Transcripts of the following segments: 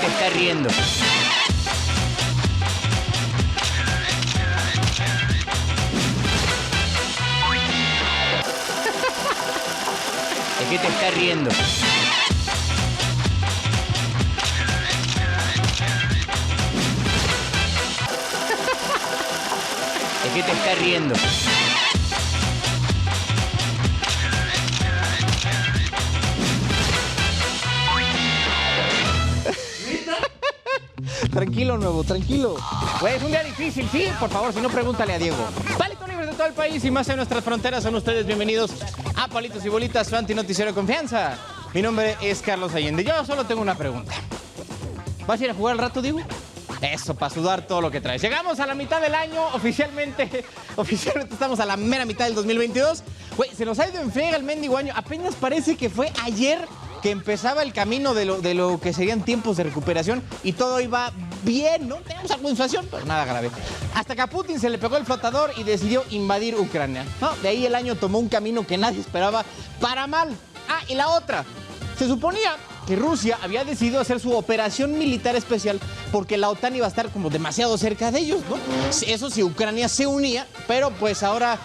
te estás riendo? ¿De qué te estás riendo? ¿De qué te estás riendo? Tranquilo, Nuevo, tranquilo. Güey, es un día difícil, sí. Por favor, si no, pregúntale a Diego. Palitos libres de todo el país y más en nuestras fronteras. Son ustedes bienvenidos a Palitos y Bolitas, su antinoticiero de confianza. Mi nombre es Carlos Allende. Yo solo tengo una pregunta. ¿Vas a ir a jugar al rato, Diego? Eso, para sudar todo lo que traes. Llegamos a la mitad del año, oficialmente estamos a la mera mitad del 2022. Güey, se nos ha ido en friega el mendigo año. Apenas parece que fue ayer que empezaba el camino de lo que serían tiempos de recuperación y todo iba bien, ¿no? Tenemos algo de inflación, pero nada grave. Hasta que a Putin se le pegó el flotador y decidió invadir Ucrania. No, de ahí el año tomó un camino que nadie esperaba para mal. Ah, y la otra. Se suponía que Rusia había decidido hacer su operación militar especial porque la OTAN iba a estar como demasiado cerca de ellos, ¿no? Eso si Ucrania se unía, pero pues ahora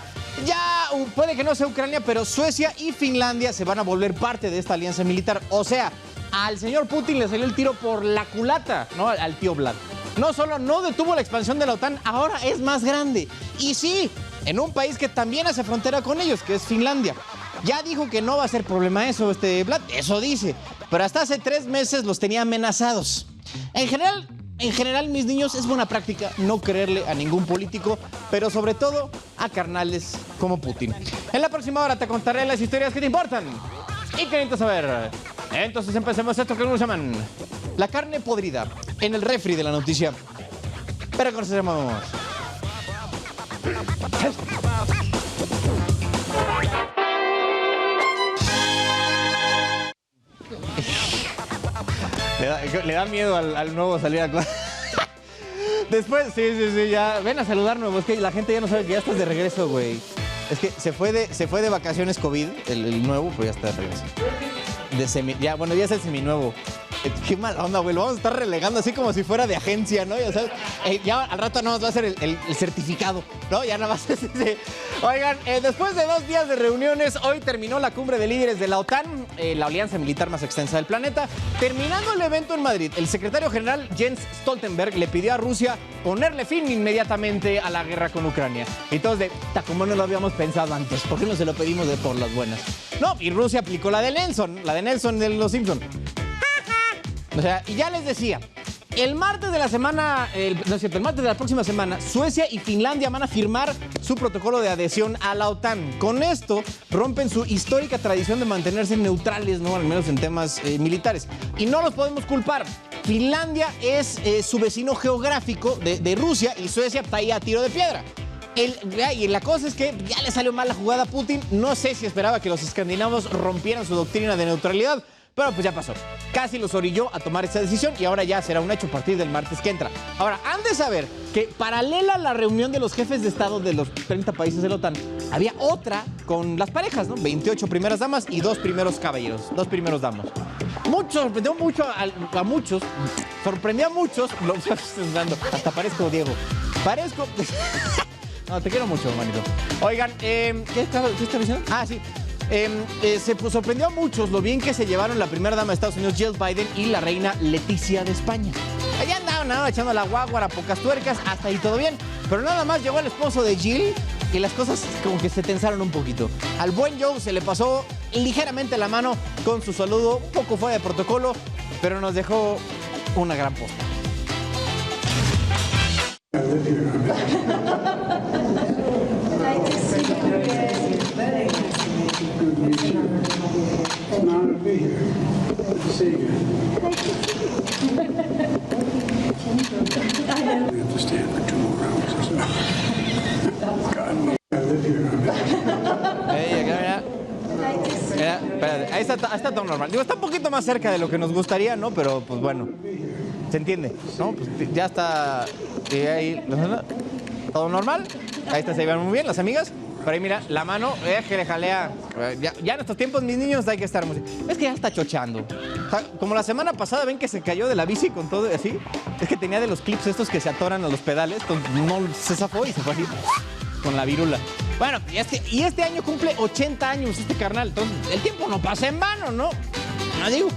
ya puede que no sea Ucrania, pero Suecia y Finlandia se van a volver parte de esta alianza militar. O sea, al señor Putin le salió el tiro por la culata, ¿no? Al tío Vlad. No solo no detuvo la expansión de la OTAN, ahora es más grande. Y sí, en un país que también hace frontera con ellos, que es Finlandia. Ya dijo que no va a ser problema eso, Vlad, eso dice. Pero hasta hace 3 meses los tenía amenazados. En general, mis niños, es buena práctica no creerle a ningún político, pero sobre todo a carnales como Putin. En la próxima hora te contaré las historias que te importan y que necesitas saber. Entonces empecemos esto que nos llaman la carne podrida en el refri de la noticia. Pero conocemos. Le da miedo al nuevo salir a clase. Después, sí, ya. Ven a saludar, Nuevo. Es que la gente ya no sabe que ya estás de regreso, güey. Es que se fue de vacaciones COVID, el nuevo, pues ya está de regreso. Ya es el seminuevo. Qué mala onda, güey. Lo vamos a estar relegando así como si fuera de agencia, ¿no? Ya sabes, ya al rato nada más va a ser el certificado, ¿no? Ya nada más. Oigan, después de 2 días de reuniones, hoy terminó la cumbre de líderes de la OTAN, la alianza militar más extensa del planeta. Terminando el evento en Madrid, el secretario general Jens Stoltenberg le pidió a Rusia ponerle fin inmediatamente a la guerra con Ucrania. Y todos como no lo habíamos pensado antes, ¿por qué no se lo pedimos de por las buenas? No, y Rusia aplicó la de Nelson de los Simpsons. O sea, y ya les decía, el martes de la próxima semana, Suecia y Finlandia van a firmar su protocolo de adhesión a la OTAN. Con esto, rompen su histórica tradición de mantenerse neutrales, ¿no? Al menos en temas militares. Y no los podemos culpar. Finlandia es su vecino geográfico de Rusia y Suecia está ahí a tiro de piedra. Y la cosa es que ya le salió mal la jugada a Putin. No sé si esperaba que los escandinavos rompieran su doctrina de neutralidad, pero pues ya pasó. Casi los orilló a tomar esta decisión y ahora ya será un hecho a partir del martes que entra. Ahora, han de saber que paralela a la reunión de los jefes de Estado de los 30 países de la OTAN, había otra con las parejas, ¿no? 28 primeras damas y 2 primeros caballeros, 2 primeros damos. Sorprendió mucho a muchos. Sorprendió a muchos. Hasta parezco Diego. No, te quiero mucho, manito. Oigan, ¿qué está diciendo? Ah, sí. Se sorprendió a muchos lo bien que se llevaron la primera dama de Estados Unidos, Jill Biden, y la reina Leticia de España. Allá andaban echando la guagua, pocas tuercas, hasta ahí todo bien. Pero nada más llegó el esposo de Jill y las cosas como que se tensaron un poquito. Al buen Joe se le pasó ligeramente la mano con su saludo, un poco fuera de protocolo, pero nos dejó una gran posta. Ahí está todo normal. Digo, está un poquito más cerca de lo que nos gustaría, ¿no? Pero, pues bueno, se entiende, ¿no? Pues ya está ahí, todo normal. Ahí está, se llevan muy bien las amigas. Pero ahí mira, la mano, que le jalea. Ya en estos tiempos, mis niños, hay que estar muy... Es que ya está chochando. O sea, como la semana pasada ven que se cayó de la bici con todo así. Es que tenía de los clips estos que se atoran a los pedales. Entonces no se zafó y se fue así con la virula. Bueno, y este año cumple 80 años este carnal. Entonces el tiempo no pasa en vano, ¿no? No digo.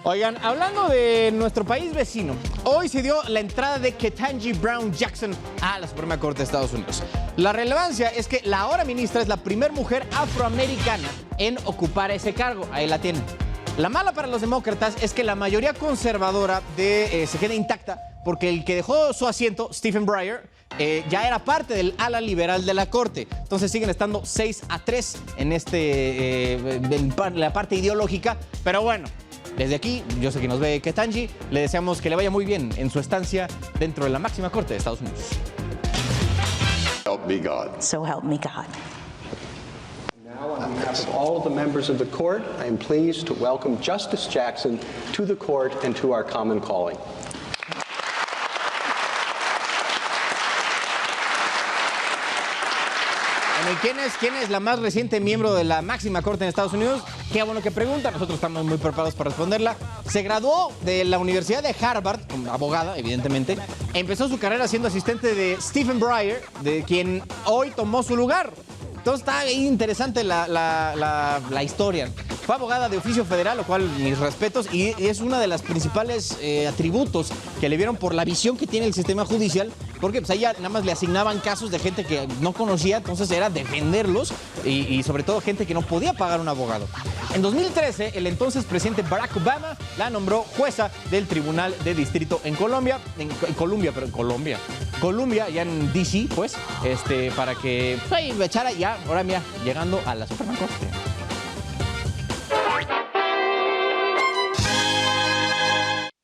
Oigan, hablando de nuestro país vecino, hoy se dio la entrada de Ketanji Brown Jackson a la Suprema Corte de Estados Unidos. La relevancia es que la ahora ministra es la primera mujer afroamericana en ocupar ese cargo. Ahí la tienen. La mala para los demócratas es que la mayoría conservadora se queda intacta porque el que dejó su asiento, Stephen Breyer, ya era parte del ala liberal de la Corte. Entonces siguen estando 6-3 en la parte ideológica. Pero bueno, desde aquí, yo sé que nos ve Ketanji, le deseamos que le vaya muy bien en su estancia dentro de la máxima corte de Estados Unidos. Help me God. So help me God. Now, on behalf of all of the members of the court, I am pleased to welcome Justice Jackson to the court and to our common calling. ¿Quién es la más reciente miembro de la máxima corte en Estados Unidos? Qué bueno que pregunta, nosotros estamos muy preparados para responderla. Se graduó de la Universidad de Harvard, como abogada, evidentemente. Empezó su carrera siendo asistente de Stephen Breyer, de quien hoy tomó su lugar. Entonces está interesante la historia. Fue abogada de oficio federal, lo cual mis respetos, y es una de las principales atributos que le vieron por la visión que tiene el sistema judicial, porque pues a ella nada más le asignaban casos de gente que no conocía, entonces era defenderlos y sobre todo gente que no podía pagar un abogado. En 2013, el entonces presidente Barack Obama la nombró jueza del Tribunal de Distrito en Colombia, ya en D.C., pues, para que pues, echara ya, ahora mira, llegando a la Suprema Corte.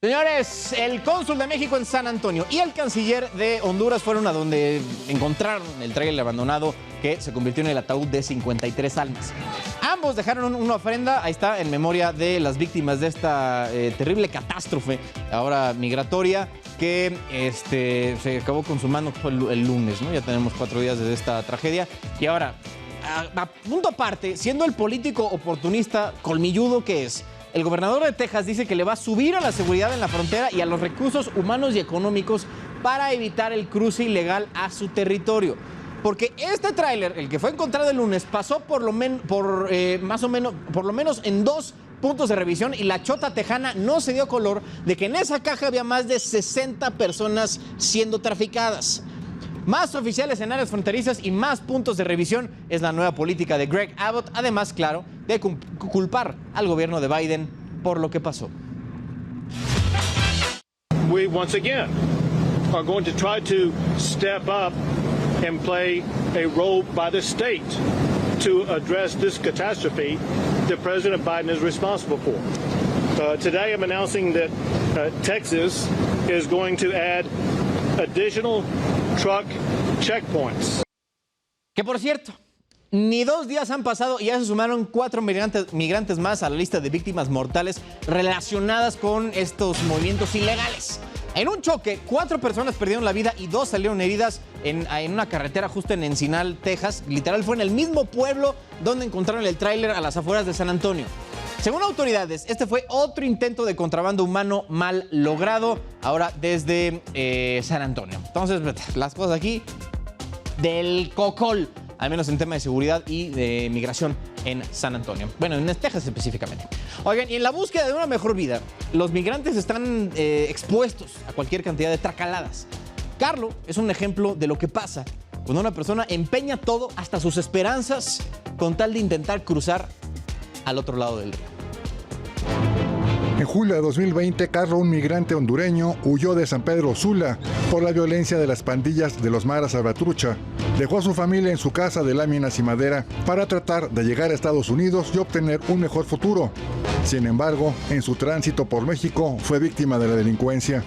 Señores, el cónsul de México en San Antonio y el canciller de Honduras fueron a donde encontraron el tráiler abandonado que se convirtió en el ataúd de 53 almas. Ambos dejaron una ofrenda, ahí está, en memoria de las víctimas de esta terrible catástrofe, ahora migratoria, que se acabó consumando el lunes, ¿no? Ya tenemos 4 días desde esta tragedia. Y ahora, a punto aparte, siendo el político oportunista colmilludo que es, el gobernador de Texas dice que le va a subir a la seguridad en la frontera y a los recursos humanos y económicos para evitar el cruce ilegal a su territorio. Porque este tráiler, el que fue encontrado el lunes, pasó por lo menos en 2 puntos de revisión y la chota tejana no se dio color de que en esa caja había más de 60 personas siendo traficadas. Más oficiales en áreas fronterizas y más puntos de revisión es la nueva política de Greg Abbott, además, claro, de culpar al gobierno de Biden por lo que pasó. We once again are going to try to step up and play a role by the state to address this catastrophe that President Biden is responsible for. Today I'm announcing that Texas is going to add additional truck checkpoints. Que por cierto, ni 2 días han pasado y ya se sumaron 4 migrantes más a la lista de víctimas mortales relacionadas con estos movimientos ilegales. En un choque, 4 personas perdieron la vida y 2 salieron heridas en una carretera justo en Encinal, Texas. Literal, fue en el mismo pueblo donde encontraron el tráiler a las afueras de San Antonio. Según autoridades, este fue otro intento de contrabando humano mal logrado, ahora desde San Antonio. Entonces, las cosas aquí del cocol, al menos en tema de seguridad y de migración en San Antonio. Bueno, en Texas específicamente. Oigan, y en la búsqueda de una mejor vida, los migrantes están expuestos a cualquier cantidad de tracaladas. Carlo es un ejemplo de lo que pasa cuando una persona empeña todo, hasta sus esperanzas, con tal de intentar cruzar al otro lado del río. En julio de 2020, Carlos, un migrante hondureño, huyó de San Pedro Sula por la violencia de las pandillas de los Maras Salvatrucha. Dejó a su familia en su casa de láminas y madera para tratar de llegar a Estados Unidos y obtener un mejor futuro. Sin embargo, en su tránsito por México fue víctima de la delincuencia.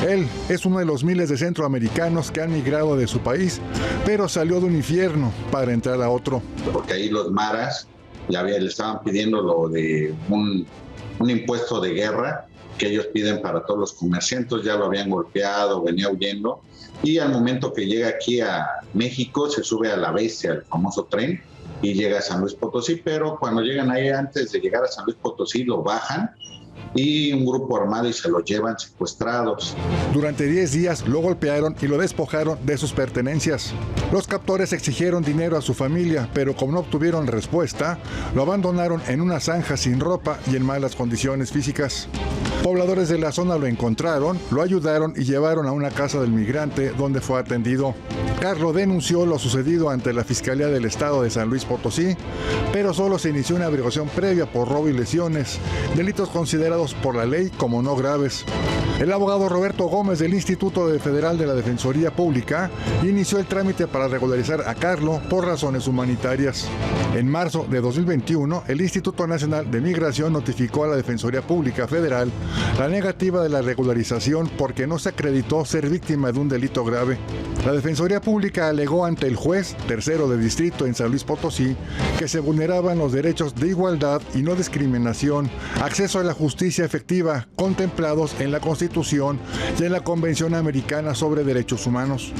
Él es uno de los miles de centroamericanos que han migrado de su país, pero salió de un infierno para entrar a otro. Porque ahí los Maras le estaban pidiendo lo de un impuesto de guerra que ellos piden para todos los comerciantes, ya lo habían golpeado, venía huyendo, y al momento que llega aquí a México se sube a la bestia, el famoso tren, y llega a San Luis Potosí, pero cuando llegan ahí, antes de llegar a San Luis Potosí, lo bajan y un grupo armado y se lo llevan secuestrados. Durante 10 días lo golpearon y lo despojaron de sus pertenencias. Los captores exigieron dinero a su familia, pero como no obtuvieron respuesta, lo abandonaron en una zanja sin ropa y en malas condiciones físicas. Pobladores de la zona lo encontraron, lo ayudaron y llevaron a una casa del migrante donde fue atendido. Carlo denunció lo sucedido ante la Fiscalía del Estado de San Luis Potosí, pero solo se inició una averiguación previa por robo y lesiones, delitos considerados por la ley como no graves. El abogado Roberto Gómez del Instituto Federal de la Defensoría Pública inició el trámite para regularizar a Carlo por razones humanitarias. En marzo de 2021, el Instituto Nacional de Migración notificó a la Defensoría Pública Federal la negativa de la regularización porque no se acreditó ser víctima de un delito grave. La Defensoría Pública alegó ante el juez tercero de distrito en San Luis Potosí que se vulneraban los derechos de igualdad y no discriminación, acceso a la justicia efectiva contemplados en la Constitución y en la Convención Americana sobre Derechos Humanos.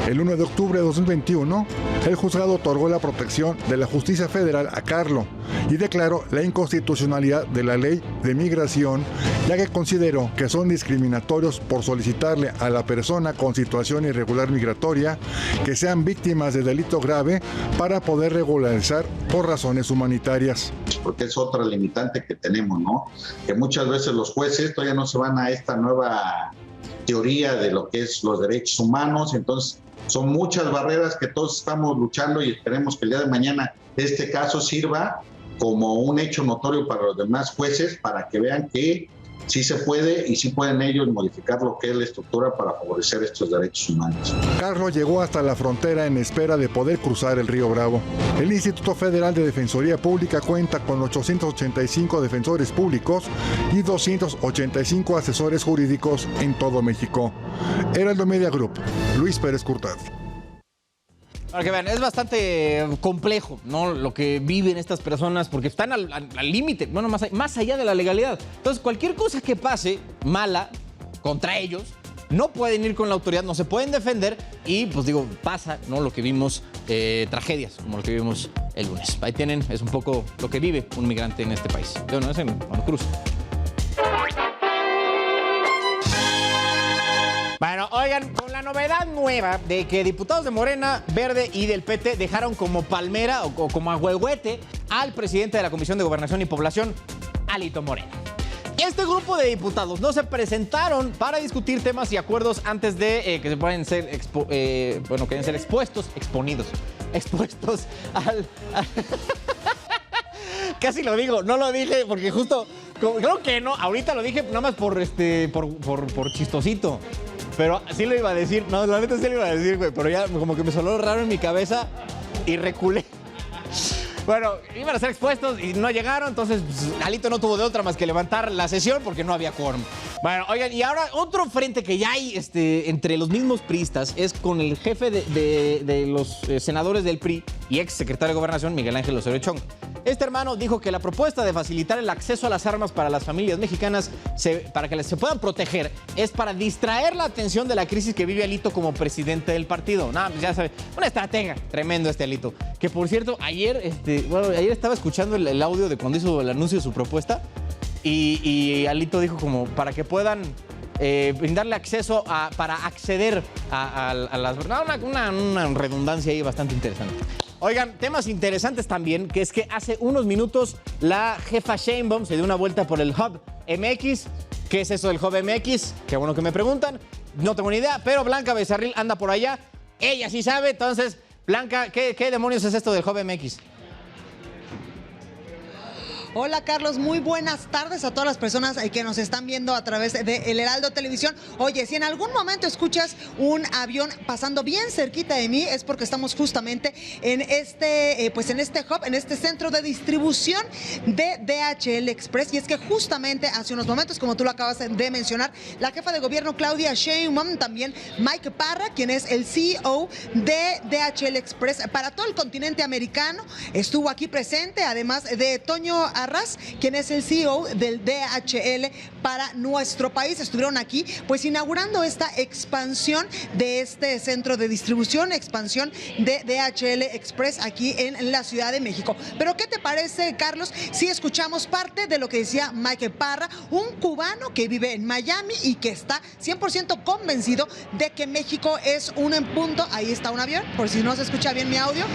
El 1 de octubre de 2021, el juzgado otorgó la protección de la justicia federal a Carlo y declaró la inconstitucionalidad de la ley de migración, ya que consideró que son discriminatorios por solicitarle a la persona con situación irregular migratoria que sean víctimas de delito grave para poder regularizar por razones humanitarias. Porque es otra limitante que tenemos, ¿no? Que muchas veces los jueces todavía no se van a esta nueva teoría de lo que es los derechos humanos, entonces son muchas barreras que todos estamos luchando y esperemos que el día de mañana este caso sirva como un hecho notorio para los demás jueces para que vean que sí se puede y sí pueden ellos modificar lo que es la estructura para favorecer estos derechos humanos. Carlo llegó hasta la frontera en espera de poder cruzar el río Bravo. El Instituto Federal de Defensoría Pública cuenta con 885 defensores públicos y 285 asesores jurídicos en todo México. Heraldo Media Group, Luis Pérez Curtad. Para que vean, es bastante complejo, ¿no? Lo que viven estas personas porque están al límite, bueno, más allá de la legalidad. Entonces, cualquier cosa que pase mala contra ellos, no pueden ir con la autoridad, no se pueden defender y, pues digo, pasa, ¿no? Lo que vimos, tragedias, como lo que vimos el lunes. Ahí tienen, es un poco lo que vive un migrante en este país. Bueno, es en Veracruz. Bueno, oigan, con la novedad nueva de que diputados de Morena, Verde y del PT dejaron como palmera o como ahuehuete al presidente de la Comisión de Gobernación y Población, Alito Moreno. Este grupo de diputados no se presentaron para discutir temas y acuerdos antes de que se puedan ser, quieren ser expuestos al... Casi lo digo, no lo dije porque justo, creo que no, ahorita lo dije nada más por chistosito. Pero sí lo iba a decir, no, la neta sí lo iba a decir, güey, pero ya como que me sonó raro en mi cabeza y reculé. Bueno, iban a ser expuestos y no llegaron, entonces pues, Alito no tuvo de otra más que levantar la sesión porque no había quórum. Bueno, oigan, y ahora otro frente que ya hay entre los mismos priistas es con el jefe de los senadores del PRI y ex secretario de Gobernación, Miguel Ángel Osorio Chong. Este hermano dijo que la propuesta de facilitar el acceso a las armas para las familias mexicanas para que se puedan proteger es para distraer la atención de la crisis que vive Alito como presidente del partido. No, pues ya sabe, una estratega tremendo este Alito. Que por cierto, ayer estaba escuchando el audio de cuando hizo el anuncio de su propuesta y Alito dijo como para que puedan brindarle acceso para acceder a las... Una redundancia ahí bastante interesante. Oigan, temas interesantes también, que es que hace unos minutos la jefa Sheinbaum se dio una vuelta por el Hub MX. ¿Qué es eso del Hub MX? Qué bueno que me preguntan. No tengo ni idea, pero Blanca Becerril anda por allá. Ella sí sabe, entonces, Blanca, ¿qué demonios es esto del Hub MX? Hola Carlos, muy buenas tardes a todas las personas que nos están viendo a través de El Heraldo Televisión. Oye, si en algún momento escuchas un avión pasando bien cerquita de mí es porque estamos justamente en este hub, en este centro de distribución de DHL Express. Y es que justamente hace unos momentos, como tú lo acabas de mencionar, la jefa de gobierno Claudia Sheinbaum, también Mike Parra, quien es el CEO de DHL Express para todo el continente americano, estuvo aquí presente, además de Toño Arras, quien es el CEO del DHL para nuestro país. Estuvieron aquí pues inaugurando esta expansión de este centro de distribución, expansión de DHL Express aquí en la Ciudad de México. Pero ¿qué te parece, Carlos, si escuchamos parte de lo que decía Michael Parra, un cubano que vive en Miami y que está 100% convencido de que México es un punto, ahí está un avión, por si no se escucha bien mi audio,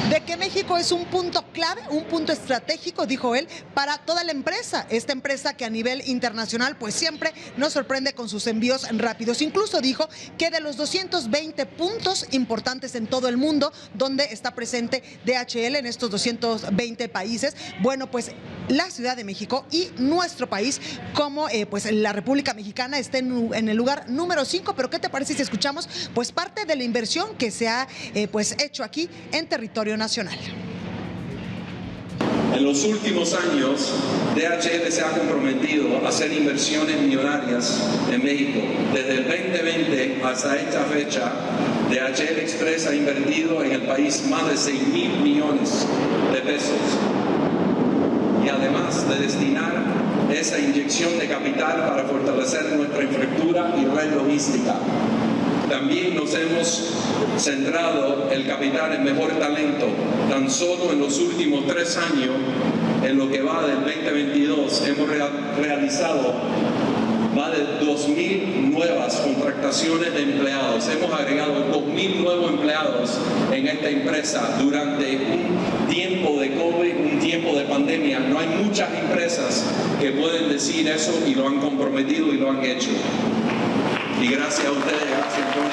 de que México es un punto clave, un punto estratégico, dijo él, para toda la empresa. Esta empresa que a nivel internacional pues siempre nos sorprende con sus envíos rápidos. Incluso dijo que de los 220 puntos importantes en todo el mundo donde está presente DHL en estos 220 países, bueno, pues la Ciudad de México y nuestro país como pues la República Mexicana está en el lugar número 5. Pero ¿qué te parece si escuchamos pues parte de la inversión que se ha pues hecho aquí en territorio nacional? En los últimos años, DHL se ha comprometido a hacer inversiones millonarias en México. Desde el 2020 hasta esta fecha, DHL Express ha invertido en el país más de 6.000 millones de pesos. Y además de destinar esa inyección de capital para fortalecer nuestra infraestructura y red logística, también nos hemos centrado el capital en mejor talento. Tan solo en los últimos 3 años, en lo que va del 2022, hemos realizado más de 2.000 nuevas contrataciones de empleados. Hemos agregado 2.000 nuevos empleados en esta empresa durante un tiempo de COVID, un tiempo de pandemia. No hay muchas empresas que pueden decir eso y lo han comprometido y lo han hecho. Y gracias a ustedes, gracias Antonio.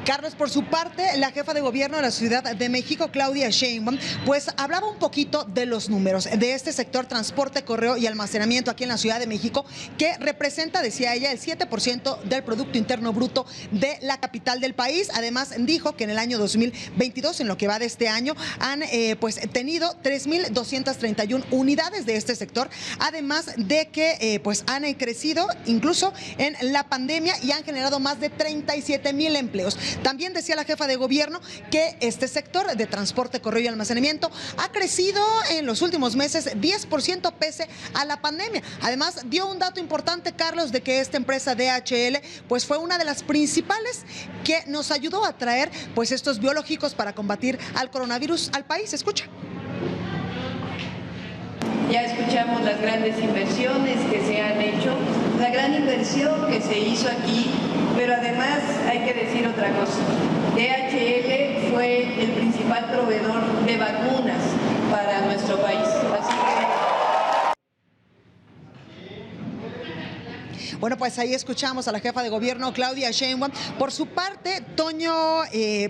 Carlos, por su parte, la jefa de gobierno de la Ciudad de México, Claudia Sheinbaum, pues hablaba un poquito de los números de este sector transporte, correo y almacenamiento aquí en la Ciudad de México, que representa, decía ella, el 7% del Producto Interno Bruto de la capital del país. Además, dijo que en el año 2022, en lo que va de este año, han pues tenido 3.231 unidades de este sector, además de que pues han crecido incluso en la pandemia y han generado más de 37,000 empleos. También decía la jefa de gobierno que este sector de transporte, correo y almacenamiento ha crecido en los últimos meses 10% pese a la pandemia. Además, dio un dato importante, Carlos, de que esta empresa DHL pues fue una de las principales que nos ayudó a traer pues estos biológicos para combatir al coronavirus al país. Escucha. Ya escuchamos las grandes inversiones que se han hecho, la gran inversión que se hizo aquí, pero además hay que decir otra cosa. DHL fue el principal proveedor de vacunas para nuestro país. Así que... Bueno, pues ahí escuchamos a la jefa de gobierno, Claudia Sheinbaum. Por su parte, Toño,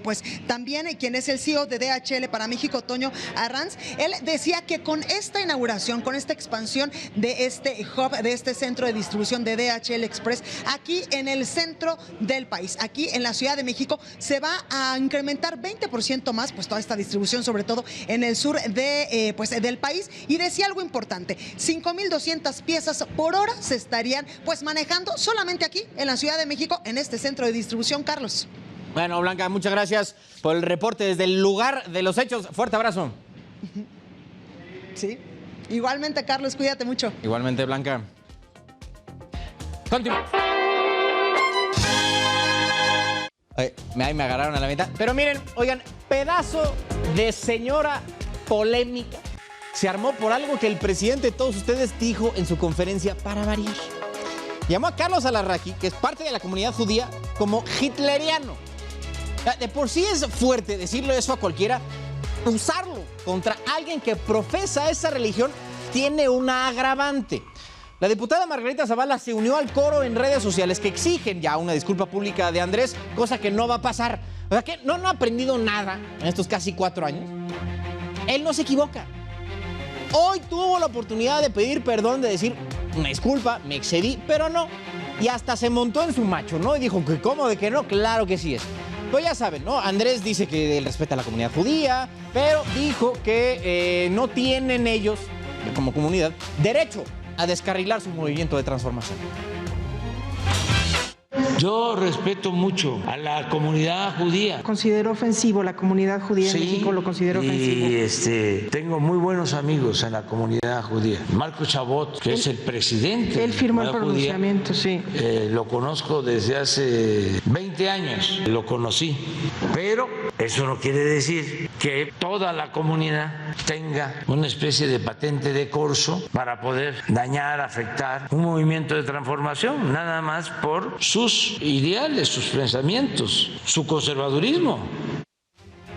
pues también quien es el CEO de DHL para México, Toño Arranz, él decía que con esta inauguración, con esta expansión de este hub, de este centro de distribución de DHL Express, aquí en el centro del país, aquí en la Ciudad de México, se va a incrementar 20% más, pues toda esta distribución, sobre todo en el sur de, pues, del país. Y decía algo importante, 5,200 piezas por hora se estarían pues manejando solamente aquí en la Ciudad de México, en este centro de distribución, Carlos. Bueno, Blanca, muchas gracias por el reporte desde el lugar de los hechos. Fuerte abrazo. Sí, igualmente, Carlos, cuídate mucho. Igualmente, Blanca. Continúa. Ahí me agarraron a la mitad. Pero miren, oigan, pedazo de señora polémica se armó por algo que el presidente de todos ustedes dijo en su conferencia para variar. Llamó a Carlos Alarraqui, que es parte de la comunidad judía, como hitleriano. De por sí es fuerte decirle eso a cualquiera. Usarlo contra alguien que profesa esa religión tiene una agravante. La diputada Margarita Zavala se unió al coro en redes sociales que exigen ya una disculpa pública de Andrés, cosa que no va a pasar. O sea que no ha aprendido nada en estos casi 4 años. Él no se equivoca. Hoy tuvo la oportunidad de pedir perdón, de decir una disculpa, me excedí, pero no. Y hasta se montó en su macho, ¿no? Y dijo que ¿cómo de que no? Claro que sí es. Pues ya saben, ¿no? Andrés dice que él respeta a la comunidad judía, pero dijo que no tienen ellos, como comunidad, derecho a descarrilar su movimiento de transformación. Yo respeto mucho a la comunidad judía. ¿Considero ofensivo la comunidad judía en México? ¿Lo considero ofensivo? Y tengo muy buenos amigos en la comunidad judía. Marco Chabot, que es el presidente. Él firmó el judía, pronunciamiento, sí. Lo conozco desde hace 20 años, lo conocí. Pero eso no quiere decir que toda la comunidad tenga una especie de patente de corso para poder dañar, afectar un movimiento de transformación, nada más por sus ideales, sus pensamientos, su conservadurismo.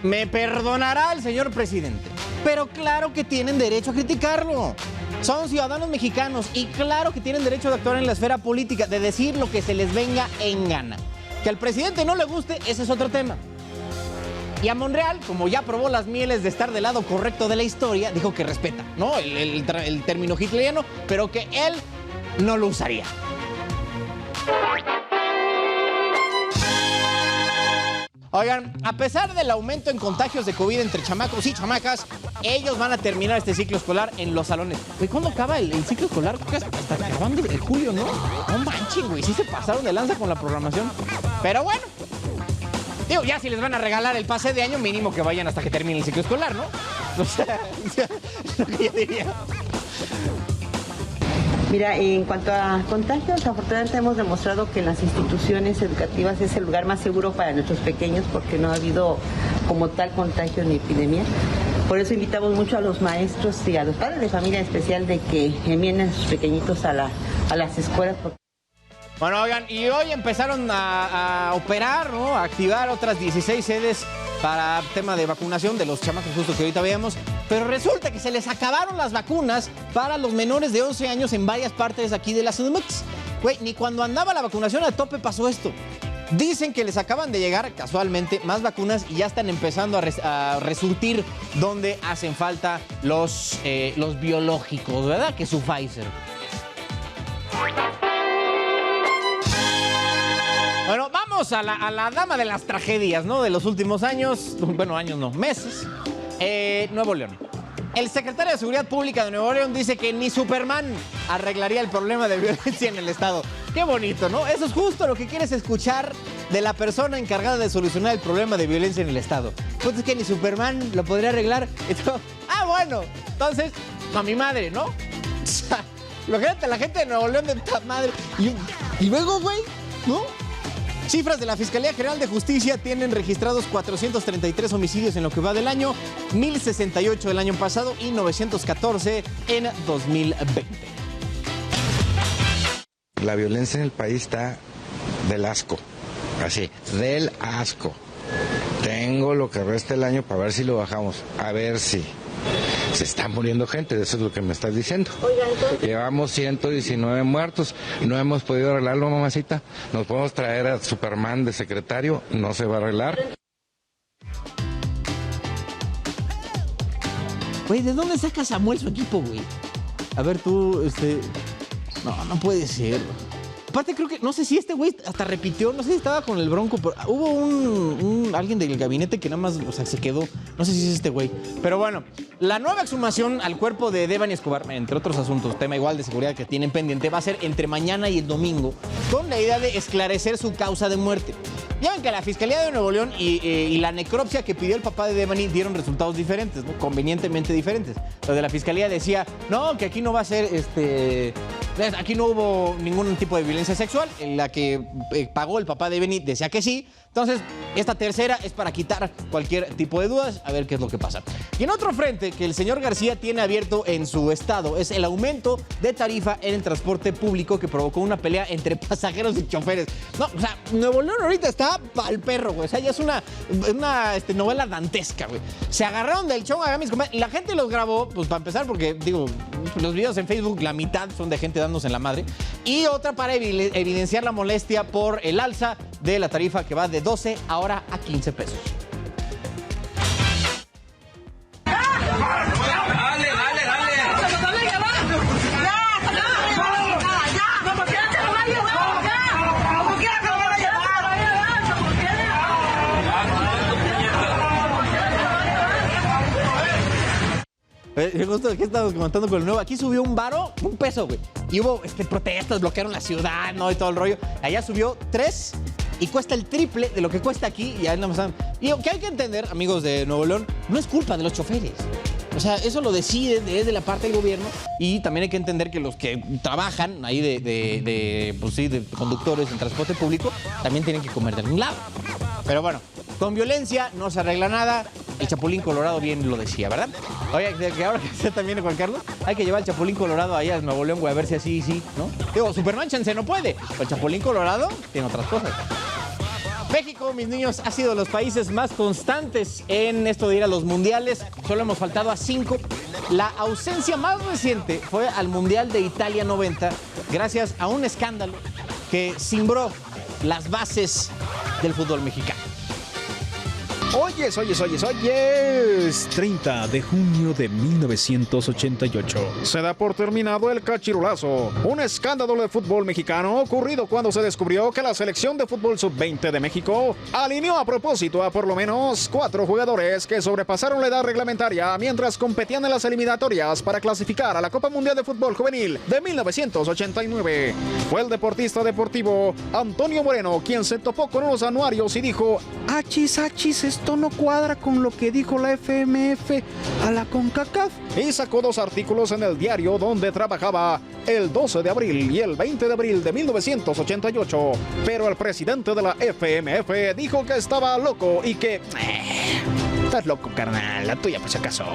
Me perdonará el señor presidente, pero claro que tienen derecho a criticarlo. Son ciudadanos mexicanos y claro que tienen derecho de actuar en la esfera política, de decir lo que se les venga en gana. Que al presidente no le guste, ese es otro tema. Y a Monreal, como ya probó las mieles de estar del lado correcto de la historia, dijo que respeta, ¿no? El término hitleriano, pero que él no lo usaría. Oigan, a pesar del aumento en contagios de COVID entre chamacos y chamacas, ellos van a terminar este ciclo escolar en los salones. Güey, ¿cuándo acaba el ciclo escolar? Hasta acabando el julio, ¿no? No manchen, güey, sí se pasaron de lanza con la programación. Pero bueno, digo, ya si les van a regalar el pase de año, mínimo que vayan hasta que termine el ciclo escolar, ¿no? O sea, lo que yo diría. Mira, en cuanto a contagios, afortunadamente hemos demostrado que en las instituciones educativas es el lugar más seguro para nuestros pequeños porque no ha habido como tal contagio ni epidemia. Por eso invitamos mucho a los maestros y a los padres de familia en especial de que envíen a sus pequeñitos a las escuelas. Bueno, oigan, y hoy empezaron a operar, ¿no? A activar otras 16 sedes para tema de vacunación de los chamacos justo que ahorita veíamos. Pero resulta que se les acabaron las vacunas para los menores de 11 años en varias partes aquí de la CDMX. Güey, ni cuando andaba la vacunación a tope pasó esto. Dicen que les acaban de llegar, casualmente, más vacunas y ya están empezando a resurtir donde hacen falta los biológicos, ¿verdad? Que su Pfizer. Bueno, vamos a la dama de las tragedias, ¿no? De los últimos años, bueno, años no, meses. Nuevo León. El secretario de Seguridad Pública de Nuevo León dice que ni Superman arreglaría el problema de violencia en el estado. Qué bonito, ¿no? Eso es justo lo que quieres escuchar de la persona encargada de solucionar el problema de violencia en el estado. Pues es que ni Superman lo podría arreglar. Bueno, entonces, a mi madre, ¿no? O sea, imagínate la gente de Nuevo León de puta madre. Y luego, güey, ¿no? Cifras de la Fiscalía General de Justicia tienen registrados 433 homicidios en lo que va del año, 1,068 el año pasado y 914 en 2020. La violencia en el país está del asco, así, del asco. Tengo lo que resta el año para ver si lo bajamos, a ver si. Se está muriendo gente, eso es lo que me estás diciendo. Oiga, entonces... Llevamos 119 muertos, no hemos podido arreglarlo, mamacita. Nos podemos traer a Superman de secretario, no se va a arreglar. Güey, ¿de dónde saca Samuel su equipo, güey? A ver, tú, No puede ser. Aparte creo que, no sé si este güey hasta repitió, no sé si estaba con el Bronco, pero hubo alguien del gabinete que nada más, o sea, se quedó, no sé si es este güey. Pero bueno, la nueva exhumación al cuerpo de Devani Escobar, entre otros asuntos, tema igual de seguridad que tienen pendiente, va a ser entre mañana y el domingo, con la idea de esclarecer su causa de muerte. Ya ven que la Fiscalía de Nuevo León y la necropsia que pidió el papá de Devani dieron resultados diferentes, ¿no? Convenientemente diferentes. Lo de la Fiscalía decía, no, que aquí no va a ser, aquí no hubo ningún tipo de violencia sexual. En la que pagó el papá de Devani decía que sí. Entonces, esta tercera es para quitar cualquier tipo de dudas, a ver qué es lo que pasa. Y en otro frente que el señor García tiene abierto en su estado es el aumento de tarifa en el transporte público que provocó una pelea entre pasajeros y choferes. No, o sea, Nuevo León ahorita está pa'l perro, güey. O sea, ya es una novela dantesca, güey. Se agarraron del show a mis compañeros. La gente los grabó, pues para empezar, porque, digo, los videos en Facebook, la mitad son de gente dándose en la madre. Y otra para evidenciar la molestia por el alza de la tarifa que va de 12 ahora a 15 pesos. Justo aquí estábamos comentando con el nuevo. Aquí subió un varo, un peso, güey. Y hubo protestas, bloquearon la ciudad, ¿no? Y todo el rollo. Allá subió 3 y cuesta el triple de lo que cuesta aquí. Y ahí no me están. Y lo que hay que entender, amigos de Nuevo León, no es culpa de los choferes. O sea, eso lo deciden desde la parte del gobierno y también hay que entender que los que trabajan ahí de conductores en transporte público también tienen que comer de algún lado. Pero bueno, con violencia no se arregla nada. El Chapulín Colorado bien lo decía, ¿verdad? Oye, que ahora que está también Juan Carlos, hay que llevar el Chapulín Colorado allá a Nuevo León, güey, a ver si así, sí, ¿no? Digo, Superman chance no puede, pero el Chapulín Colorado tiene otras cosas. México, mis niños, ha sido de los países más constantes en esto de ir a los mundiales. Solo hemos faltado a 5. La ausencia más reciente fue al Mundial de Italia 90, gracias a un escándalo que cimbró las bases del fútbol mexicano. Oyes, 30 de junio de 1988. Se da por terminado el cachirulazo, un escándalo de fútbol mexicano ocurrido cuando se descubrió que la selección de fútbol sub-20 de México alineó a propósito a por lo menos 4 jugadores que sobrepasaron la edad reglamentaria mientras competían en las eliminatorias para clasificar a la Copa Mundial de Fútbol Juvenil de 1989. Fue el deportista deportivo Antonio Moreno quien se topó con unos anuarios y dijo: achis, esto no cuadra con lo que dijo la FMF a la CONCACAF. Y sacó 2 artículos en el diario donde trabajaba el 12 de abril y el 20 de abril de 1988. Pero el presidente de la FMF dijo que estaba loco y que... Estás loco, carnal, la tuya por si acaso.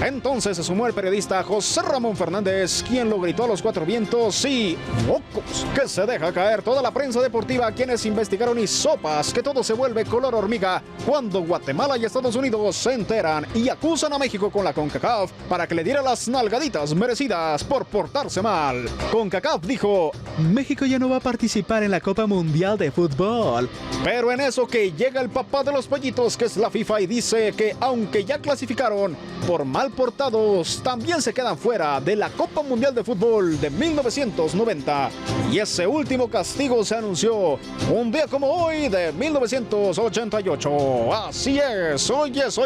Entonces se sumó el periodista José Ramón Fernández, quien lo gritó a los 4 vientos y... ¡mocos! Que se deja caer toda la prensa deportiva, quienes investigaron y sopas que todo se vuelve color hormiga cuando Guatemala y Estados Unidos se enteran y acusan a México con la CONCACAF para que le diera las nalgaditas merecidas por portarse mal. CONCACAF dijo: México ya no va a participar en la Copa Mundial de Fútbol. Pero en eso que llega el papá de los pollitos, que es la FIFA, y dice que aunque ya clasificaron por mal portados, también se quedan fuera de la Copa Mundial de Fútbol de 1990. Y ese último castigo se anunció un día como hoy de 1988. Así es, oyes.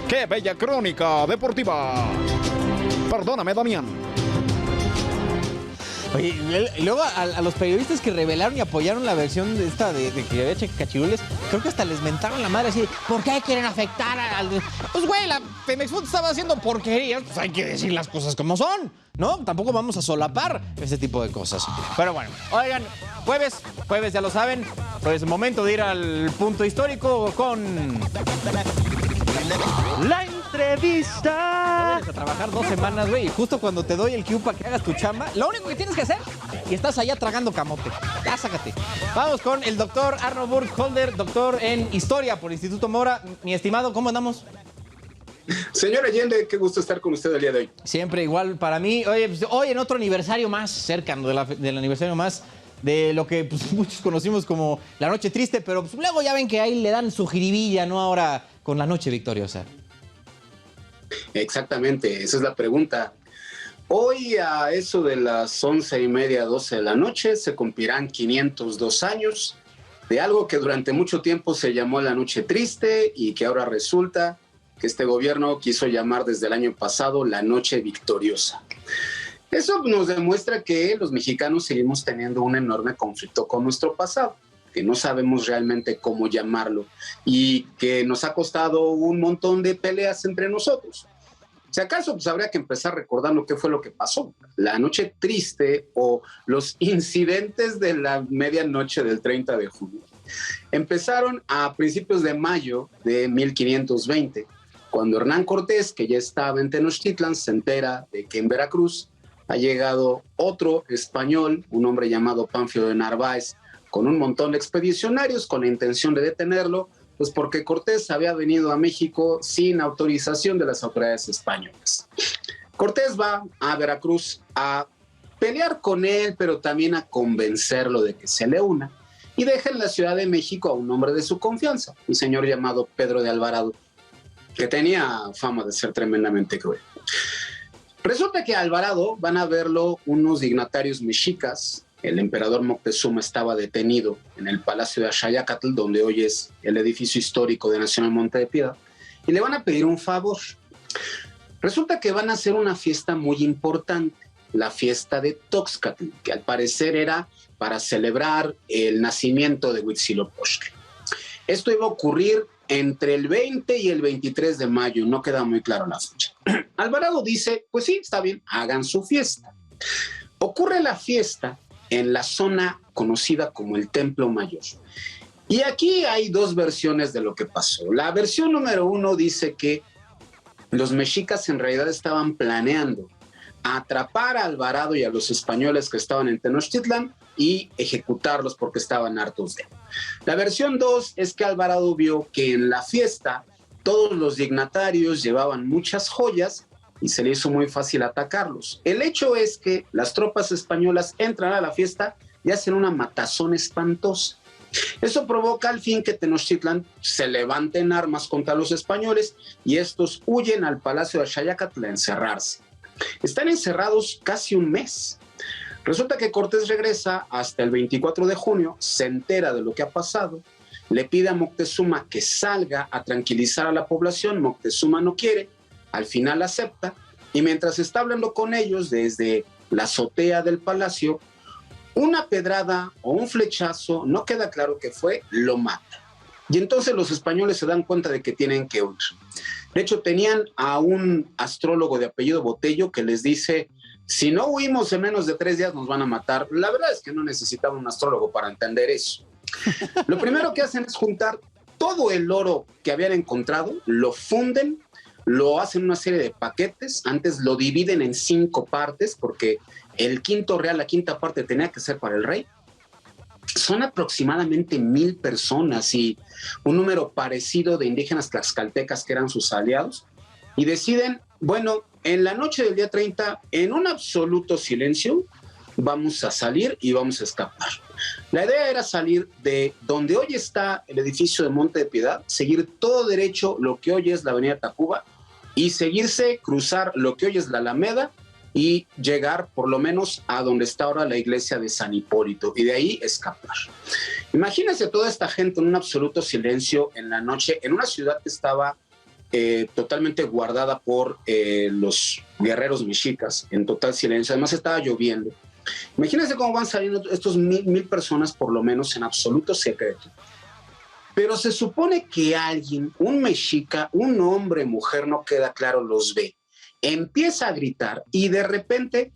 ¡Qué bella crónica deportiva! Perdóname, Damián. Oye, y luego a los periodistas que revelaron y apoyaron la versión de esta de que había cachirules, creo que hasta les mentaron la madre así, ¿por qué quieren afectar al...? Pues güey, la Pemex Food estaba haciendo porquerías, pues hay que decir las cosas como son, ¿no? Tampoco vamos a solapar ese tipo de cosas. Pero bueno, oigan, jueves ya lo saben, pues es el momento de ir al punto histórico con... la entrevista. Vienes a trabajar 2 semanas, güey, y justo cuando te doy el cue para que hagas tu chamba, lo único que tienes que hacer, y estás allá tragando camote. Ya, sácate. Vamos con el doctor Arno Burkholder, doctor en Historia por Instituto Mora. Mi estimado, ¿cómo andamos? Señor Allende, qué gusto estar con usted el día de hoy. Siempre igual para mí. Oye, pues, hoy en otro aniversario más, cercano del aniversario más de lo que pues, muchos conocimos como la Noche Triste, pero pues, luego ya ven que ahí le dan su jiribilla, ¿no? Ahora con la Noche Victoriosa. Exactamente, esa es la pregunta. Hoy a eso de las 11:30, 12 de la noche se cumplirán 502 años de algo que durante mucho tiempo se llamó la Noche Triste y que ahora resulta que este gobierno quiso llamar desde el año pasado la Noche Victoriosa. Eso nos demuestra que los mexicanos seguimos teniendo un enorme conflicto con nuestro pasado, que no sabemos realmente cómo llamarlo y que nos ha costado un montón de peleas entre nosotros. Si acaso, pues habría que empezar recordando qué fue lo que pasó. La Noche Triste o los incidentes de la medianoche del 30 de junio empezaron a principios de mayo de 1520, cuando Hernán Cortés, que ya estaba en Tenochtitlan, se entera de que en Veracruz ha llegado otro español, un hombre llamado Pánfilo de Narváez, con un montón de expedicionarios con la intención de detenerlo, pues porque Cortés había venido a México sin autorización de las autoridades españolas. Cortés va a Veracruz a pelear con él, pero también a convencerlo de que se le una, y deja en la Ciudad de México a un hombre de su confianza, un señor llamado Pedro de Alvarado, que tenía fama de ser tremendamente cruel. Resulta que a Alvarado van a verlo unos dignatarios mexicas. El emperador Moctezuma estaba detenido en el Palacio de Axayácatl, donde hoy es el edificio histórico de Nacional Monte de Piedad, y le van a pedir un favor. Resulta que van a hacer una fiesta muy importante, la fiesta de Toxcatl, que al parecer era para celebrar el nacimiento de Huitzilopochtli. Esto iba a ocurrir entre el 20 y el 23 de mayo, no queda muy claro la fecha. Alvarado dice, pues sí, está bien, hagan su fiesta. Ocurre la fiesta en la zona conocida como el Templo Mayor. Y aquí hay dos versiones de lo que pasó. La versión número 1 dice que los mexicas en realidad estaban planeando atrapar a Alvarado y a los españoles que estaban en Tenochtitlan y ejecutarlos porque estaban hartos de él. La versión 2 es que Alvarado vio que en la fiesta todos los dignatarios llevaban muchas joyas y se le hizo muy fácil atacarlos. El hecho es que las tropas españolas entran a la fiesta y hacen una matazón espantosa. Eso provoca al fin que Tenochtitlan se levante en armas contra los españoles y estos huyen al palacio de Xayacatl a encerrarse. Están encerrados casi un mes. Resulta que Cortés regresa hasta el 24 de junio, se entera de lo que ha pasado, le pide a Moctezuma que salga a tranquilizar a la población. Moctezuma no quiere, al final acepta, y mientras está hablando con ellos desde la azotea del palacio, una pedrada o un flechazo, no queda claro qué fue, lo mata. Y entonces los españoles se dan cuenta de que tienen que huir. De hecho, tenían a un astrólogo de apellido Botello que les dice, si no huimos en menos de 3 días nos van a matar. La verdad es que no necesitaba un astrólogo para entender eso. Lo primero que hacen es juntar todo el oro que habían encontrado, lo funden, lo hacen una serie de paquetes, antes lo dividen en 5 partes porque el quinto real, la quinta parte tenía que ser para el rey. Son aproximadamente 1,000 personas y un número parecido de indígenas tlaxcaltecas que eran sus aliados, y deciden, bueno, en la noche del día 30, en un absoluto silencio, vamos a salir y vamos a escapar. La idea era salir de donde hoy está el edificio de Monte de Piedad, seguir todo derecho lo que hoy es la avenida Tacuba y seguirse, cruzar lo que hoy es la Alameda y llegar por lo menos a donde está ahora la iglesia de San Hipólito y de ahí escapar. Imagínense toda esta gente en un absoluto silencio en la noche, en una ciudad que estaba totalmente guardada por los guerreros mexicas, en total silencio, además estaba lloviendo. Imagínense cómo van saliendo estos 1,000 personas por lo menos en absoluto secreto. Pero se supone que alguien, un mexica, un hombre, mujer, no queda claro, los ve. Empieza a gritar y de repente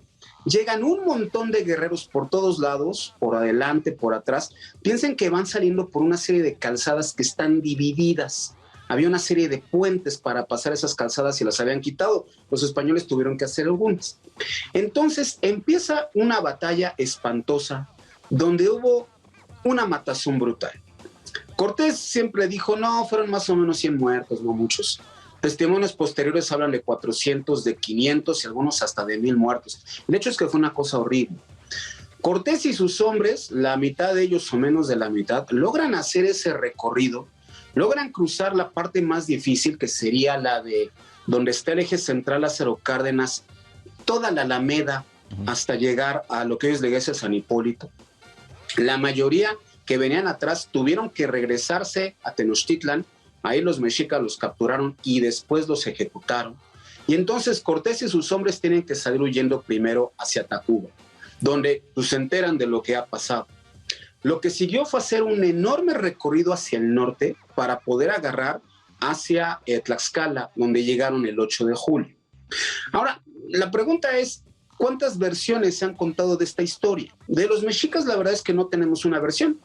llegan un montón de guerreros por todos lados, por adelante, por atrás. Piensen que van saliendo por una serie de calzadas que están divididas. Había una serie de puentes para pasar esas calzadas y las habían quitado. Los españoles tuvieron que hacer algunas. Entonces empieza una batalla espantosa donde hubo una matazón brutal. Cortés siempre dijo, no, fueron más o menos 100 muertos, no muchos. Testimonios posteriores hablan de 400, de 500 y algunos hasta de 1,000 muertos. El hecho es que fue una cosa horrible. Cortés y sus hombres, la mitad de ellos o menos de la mitad, logran hacer ese recorrido, logran cruzar la parte más difícil, que sería la de donde está el eje central Lázaro Cárdenas, toda la Alameda, hasta llegar a lo que hoy es la iglesia de San Hipólito. La mayoría que venían atrás tuvieron que regresarse a Tenochtitlan. Ahí los mexicas los capturaron y después los ejecutaron. Y entonces Cortés y sus hombres tienen que salir huyendo primero hacia Tacuba, donde se enteran de lo que ha pasado. Lo que siguió fue hacer un enorme recorrido hacia el norte para poder agarrar hacia Tlaxcala, donde llegaron el 8 de julio. Ahora, la pregunta es, ¿cuántas versiones se han contado de esta historia? De los mexicas, la verdad es que no tenemos una versión.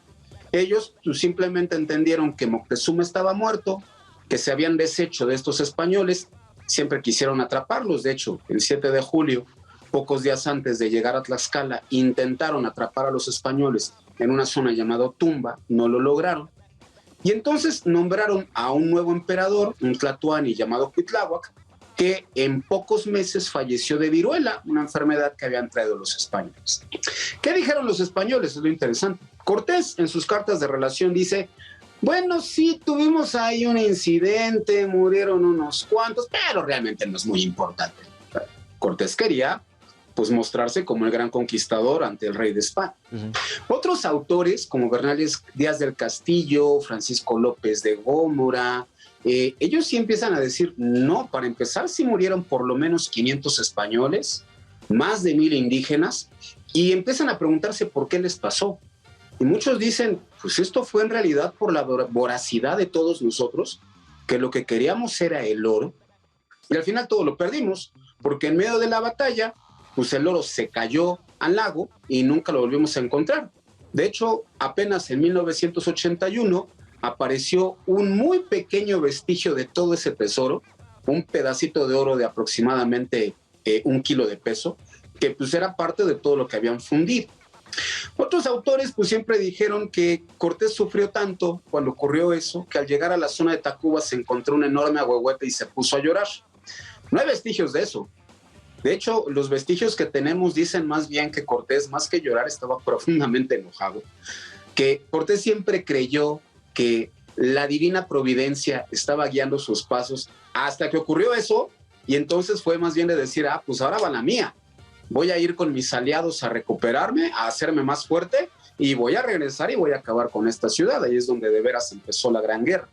Ellos simplemente entendieron que Moctezuma estaba muerto, que se habían deshecho de estos españoles, siempre quisieron atraparlos. De hecho, el 7 de julio, pocos días antes de llegar a Tlaxcala, intentaron atrapar a los españoles en una zona llamada Tumba, no lo lograron. Y entonces nombraron a un nuevo emperador, un tlatoani llamado Cuitláhuac, que en pocos meses falleció de viruela, una enfermedad que habían traído los españoles. ¿Qué dijeron los españoles? Es lo interesante. Cortés, en sus cartas de relación, dice, bueno, sí, tuvimos ahí un incidente, murieron unos cuantos, pero realmente no es muy importante. Cortés quería pues mostrarse como el gran conquistador ante el rey de España. Otros autores como Bernal Díaz del Castillo, Francisco López de Gómora, ellos sí empiezan a decir, no, para empezar sí murieron por lo menos 500 españoles, más de 1000 indígenas, y empiezan a preguntarse por qué les pasó. Y muchos dicen, pues esto fue en realidad por la voracidad de todos nosotros, que lo que queríamos era el oro, y al final todo lo perdimos, porque en medio de la batalla, pues el oro se cayó al lago y nunca lo volvimos a encontrar. De hecho, apenas en 1981 apareció un muy pequeño vestigio de todo ese tesoro, un pedacito de oro de aproximadamente 1 kilo de peso, que pues era parte de todo lo que habían fundido. Otros autores pues siempre dijeron que Cortés sufrió tanto cuando ocurrió eso, que al llegar a la zona de Tacuba se encontró un enorme ahuehuete y se puso a llorar. No hay vestigios de eso. De hecho, los vestigios que tenemos dicen más bien que Cortés, más que llorar, estaba profundamente enojado, que Cortés siempre creyó que la divina providencia estaba guiando sus pasos hasta que ocurrió eso, y entonces fue más bien de decir, pues ahora va la mía, voy a ir con mis aliados a recuperarme, a hacerme más fuerte, y voy a regresar y voy a acabar con esta ciudad. Ahí es donde de veras empezó la Gran Guerra.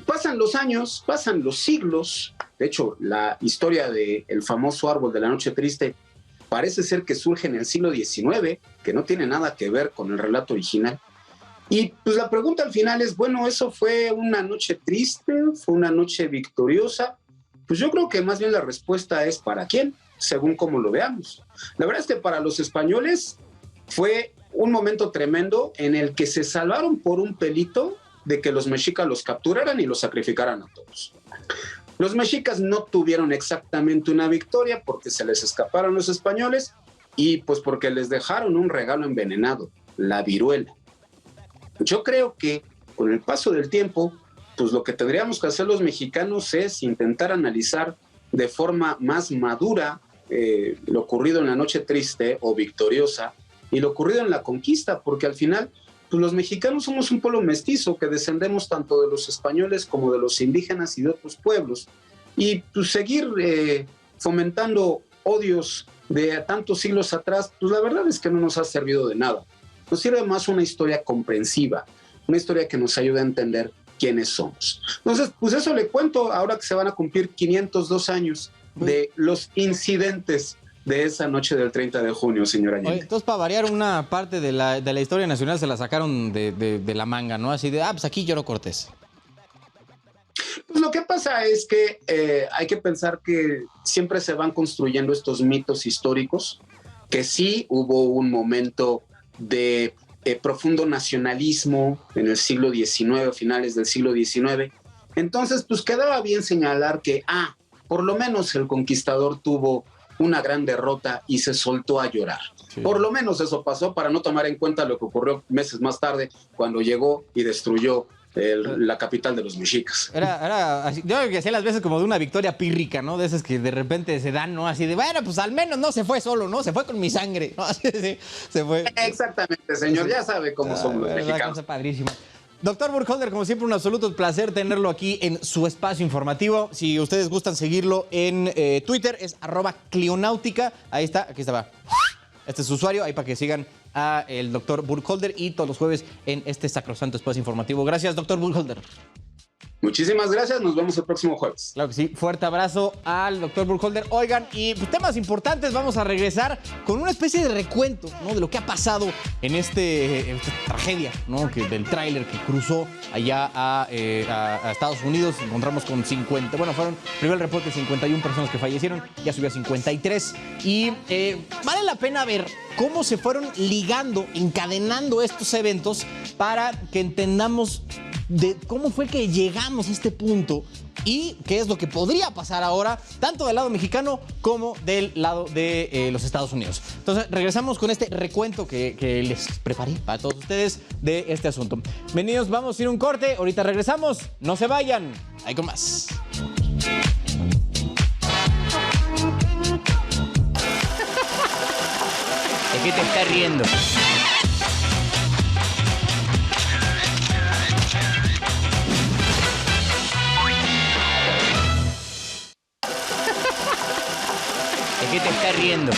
Pasan los años, pasan los siglos. De hecho, la historia del famoso árbol de la noche triste parece ser que surge en el siglo XIX, que no tiene nada que ver con el relato original. Y pues la pregunta al final es, bueno, ¿eso fue una noche triste? ¿Fue una noche victoriosa? Pues yo creo que más bien la respuesta es ¿para quién? Según cómo lo veamos. La verdad es que para los españoles fue un momento tremendo en el que se salvaron por un pelito de que los mexicas los capturaran y los sacrificaran a todos. Los mexicas no tuvieron exactamente una victoria porque se les escaparon los españoles y pues porque les dejaron un regalo envenenado, la viruela. Yo creo que con el paso del tiempo, pues lo que tendríamos que hacer los mexicanos es intentar analizar de forma más madura lo ocurrido en la noche triste o victoriosa y lo ocurrido en la conquista, porque al final pues los mexicanos somos un pueblo mestizo que descendemos tanto de los españoles como de los indígenas y de otros pueblos, y pues seguir fomentando odios de tantos siglos atrás, pues la verdad es que no nos ha servido de nada. Nos sirve más una historia comprensiva, una historia que nos ayude a entender quiénes somos. Entonces, pues eso le cuento ahora que se van a cumplir 502 años de los incidentes de esa noche del 30 de junio, señor Allende. Oye, entonces, para variar, una parte de la historia nacional se la sacaron de la manga, ¿no? Así de, pues aquí lloró Cortés. Pues lo que pasa es que hay que pensar que siempre se van construyendo estos mitos históricos, que sí hubo un momento de profundo nacionalismo en el siglo XIX, finales del siglo XIX. Entonces, pues quedaba bien señalar que, por lo menos el conquistador tuvo una gran derrota y se soltó a llorar. Sí. Por lo menos eso pasó, para no tomar en cuenta lo que ocurrió meses más tarde cuando llegó y destruyó la capital de los mexicas. Era así, yo creo que hacía las veces como de una victoria pírrica, ¿no? De esas que de repente se dan, ¿no? Así de, bueno, pues al menos no se fue solo, ¿no? Se fue con mi sangre, ¿no? Así, sí, se fue. Exactamente, señor, ya sabe cómo somos los mexicanos. Cosa padrísima. Doctor Burkholder, como siempre, un absoluto placer tenerlo aquí en su espacio informativo. Si ustedes gustan seguirlo en Twitter, es @Clionáutica. Ahí está, aquí está. Este es su usuario, ahí para que sigan a el doctor Burkholder y todos los jueves en este sacrosanto espacio informativo. Gracias, doctor Burkholder. Muchísimas gracias, nos vemos el próximo jueves. Claro que sí, fuerte abrazo al doctor Burkholder. Oigan, y pues, temas importantes, vamos a regresar con una especie de recuento, ¿no? De lo que ha pasado en esta tragedia, ¿no? Del tráiler que cruzó allá a Estados Unidos. Encontramos con 50, bueno, fueron, primer reporte, 51 personas que fallecieron, ya subió a 53. Y vale la pena ver cómo se fueron ligando, encadenando estos eventos para que entendamos de cómo fue que llegamos a este punto y qué es lo que podría pasar ahora, tanto del lado mexicano como del lado de los Estados Unidos. Entonces, regresamos con este recuento que les preparé para todos ustedes de este asunto. Bienvenidos, vamos a ir a un corte, ahorita regresamos, no se vayan, hay con más. ¿De qué te estás riendo? ¿De qué te te estás riendo?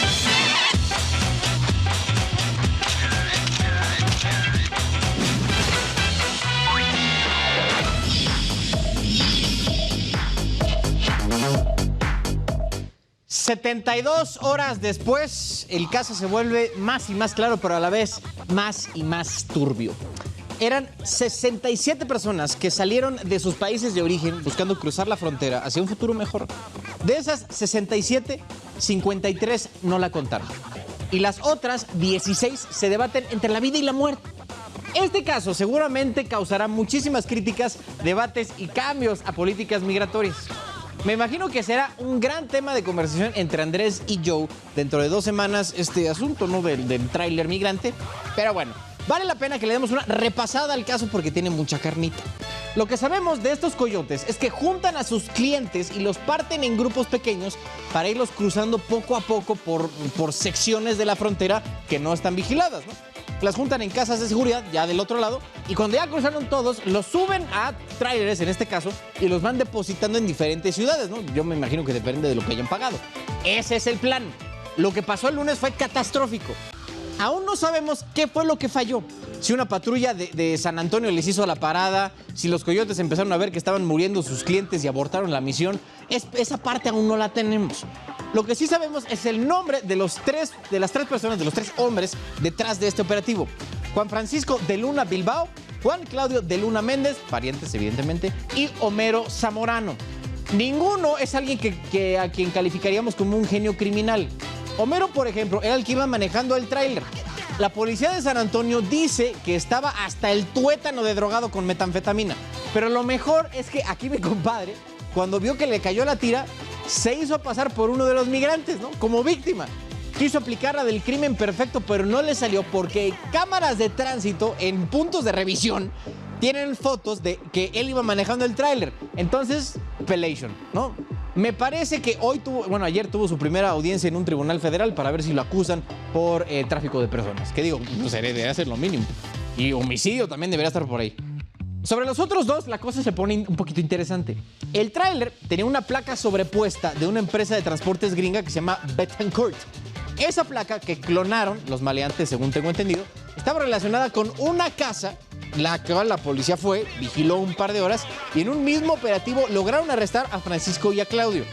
...72 horas después, el caso se vuelve más y más claro, pero a la vez más y más turbio. Eran 67 personas que salieron de sus países de origen buscando cruzar la frontera hacia un futuro mejor. De esas 67, 53 no la contaron. Y las otras 16 se debaten entre la vida y la muerte. Este caso seguramente causará muchísimas críticas, debates y cambios a políticas migratorias. Me imagino que será un gran tema de conversación entre Andrés y Joe dentro de 2 semanas este asunto, ¿no? Del tráiler migrante. Pero bueno, vale la pena que le demos una repasada al caso porque tiene mucha carnita. Lo que sabemos de estos coyotes es que juntan a sus clientes y los parten en grupos pequeños para irlos cruzando poco a poco por secciones de la frontera que no están vigiladas, ¿no? Las juntan en casas de seguridad, ya del otro lado, y cuando ya cruzaron todos, los suben a tráileres, en este caso, y los van depositando en diferentes ciudades, ¿no? Yo me imagino que depende de lo que hayan pagado. Ese es el plan. Lo que pasó el lunes fue catastrófico. Aún no sabemos qué fue lo que falló. Si una patrulla de San Antonio les hizo la parada, si los coyotes empezaron a ver que estaban muriendo sus clientes y abortaron la misión, esa parte aún no la tenemos. Lo que sí sabemos es el nombre de las 3 personas, de los 3 hombres detrás de este operativo. Juan Francisco de Luna Bilbao, Juan Claudio de Luna Méndez, parientes evidentemente, y Homero Zamorano. Ninguno es alguien a quien calificaríamos como un genio criminal. Homero, por ejemplo, era el que iba manejando el tráiler. La policía de San Antonio dice que estaba hasta el tuétano de drogado con metanfetamina. Pero lo mejor es que aquí mi compadre, cuando vio que le cayó la tira, se hizo pasar por uno de los migrantes, ¿no? Como víctima. Quiso aplicar la del crimen perfecto, pero no le salió porque cámaras de tránsito en puntos de revisión tienen fotos de que él iba manejando el tráiler. Entonces, pelation, ¿no? Me parece que ayer tuvo su primera audiencia en un tribunal federal para ver si lo acusan por tráfico de personas. Que digo, no sé, debería ser lo mínimo. Y homicidio también debería estar por ahí. Sobre los otros 2, la cosa se pone un poquito interesante. El tráiler tenía una placa sobrepuesta de una empresa de transportes gringa que se llama Betancourt. Esa placa que clonaron los maleantes, según tengo entendido, estaba relacionada con una casa, la cual la policía fue, vigiló un par de horas y en un mismo operativo lograron arrestar a Francisco y a Claudio.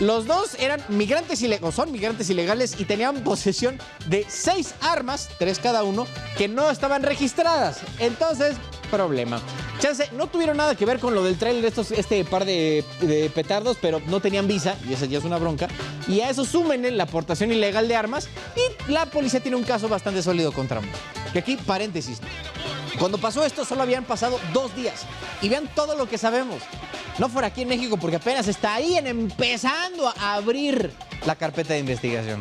Los 2 eran son migrantes ilegales y tenían posesión de 6 armas, 3 cada uno, que no estaban registradas. Entonces, problema. Chance, no tuvieron nada que ver con lo del tráiler este par de petardos, pero no tenían visa, y esa ya es una bronca. Y a eso súmenle la aportación ilegal de armas, y la policía tiene un caso bastante sólido contra ambos. Y aquí, paréntesis. Cuando pasó esto, solo habían pasado 2 días. Y vean todo lo que sabemos. No fuera aquí en México, porque apenas está ahí empezando a abrir la carpeta de investigación.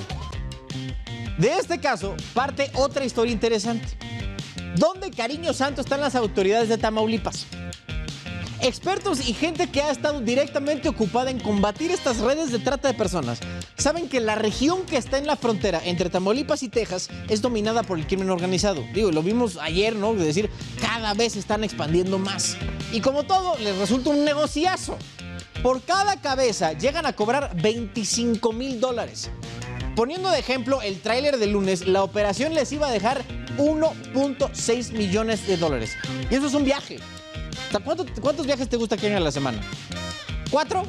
De este caso, parte otra historia interesante. ¿Dónde, cariño santo, están las autoridades de Tamaulipas? Expertos y gente que ha estado directamente ocupada en combatir estas redes de trata de personas saben que la región que está en la frontera entre Tamaulipas y Texas es dominada por el crimen organizado. Digo, lo vimos ayer, ¿no? Es decir, cada vez se están expandiendo más. Y como todo, les resulta un negociazo. Por cada cabeza llegan a cobrar $25,000. Poniendo de ejemplo el tráiler del lunes, la operación les iba a dejar $1.6 millones. Y eso es un viaje. ¿Cuántos viajes te gusta que hagan a la semana? ¿4?